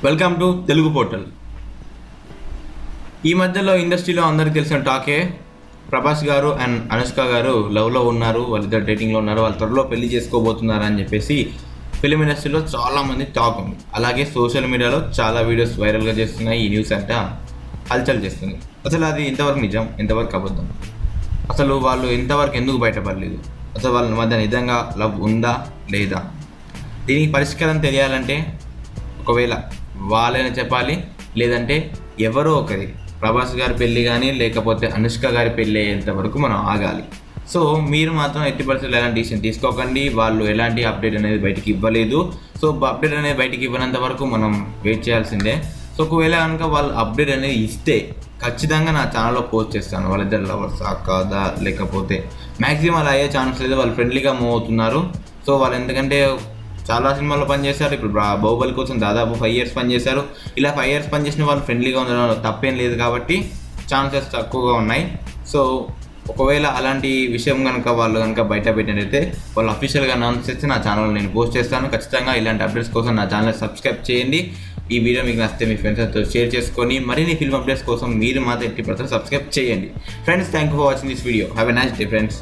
Welcome to Telugu portal. ఈ మధ్యలో ఇండస్ట్రీలో అందరికీ తెలిసిన టాకే ప్రభాస్ గారు అండ్ అనుష్క గారు లవ్లో ఉన్నారు, వాళ్ళిద్దరు డేటింగ్లో ఉన్నారు, వాళ్ళు త్వరలో పెళ్లి చేసుకోబోతున్నారు అని చెప్పేసి ఫిలిం ఇండస్ట్రీలో చాలామంది టాక్ ఉంది. అలాగే సోషల్ మీడియాలో చాలా వీడియోస్ వైరల్గా చేస్తున్నాయి. ఈ న్యూస్ అంతా హల్చల్ చేస్తుంది. అసలు అది ఎంతవరకు నిజం, ఎంతవరకు అబద్ధం, అసలు వాళ్ళు ఎంతవరకు ఎందుకు బయటపడలేదు, అసలు వాళ్ళ మధ్య నిజంగా లవ్ ఉందా లేదా, దీనికి పరిష్కారం తెలియాలంటే ఒకవేళ వాళ్ళని చెప్పాలి, లేదంటే ఎవరో ఒకరి ప్రభాస్ గారి పెళ్ళి కానీ లేకపోతే అనుష్క గారి పెళ్ళి అయ్యేంత వరకు మనం ఆగాలి. సో మీరు మాత్రం ఎట్టి పరిస్థితుల్లో ఎలాంటి డిసిషన్ తీసుకోకండి. వాళ్ళు ఎలాంటి అప్డేట్ అనేది బయటికి ఇవ్వలేదు. సో అప్డేట్ అనేది బయటికి ఇవ్వనంత వరకు మనం వెయిట్ చేయాల్సిందే. సో ఒకవేళ కనుక వాళ్ళు అప్డేట్ అనేది ఇస్తే ఖచ్చితంగా నా ఛానల్లో పోస్ట్ చేస్తాను. వాళ్ళిద్దరు లవర్స్ కాదా, లేకపోతే మ్యాక్సిమం అలా అయ్యే ఛాన్స్ లేదు. వాళ్ళు ఫ్రెండ్లీగా మూవ్ అవుతున్నారు. సో వాళ్ళు ఎందుకంటే చాలా సినిమాల్లో పనిచేశారు. ఇప్పుడు బాహుబలి కోసం దాదాపు 5 years పనిచేశారు. ఇలా 5 years పనిచేసిన వాళ్ళు ఫ్రెండ్లీగా ఉండడం తప్పేం లేదు కాబట్టి ఛాన్సెస్ తక్కువగా ఉన్నాయి. సో ఒకవేళ అలాంటి విషయం కనుక వాళ్ళు కనుక బయట పెట్టినట్టయితే వాళ్ళు అఫీషియల్గా అనౌన్స్ చేస్తే నా ఛానల్ నేను పోస్ట్ చేస్తాను. ఖచ్చితంగా ఇలాంటి అప్డేట్స్ కోసం నా ఛానల్ సబ్స్క్రైబ్ చేయండి. ఈ వీడియో మీకు నచ్చితే మీ ఫ్రెండ్స్తో షేర్ చేసుకొని మరిన్ని ఫిల్మ్ అప్డేట్స్ కోసం మీరు మాత్రం ఎట్టి పర్సెంట్ సబ్స్క్రైబ్ చేయండి. Friends, thank you for watching this video. Have a nice day friends.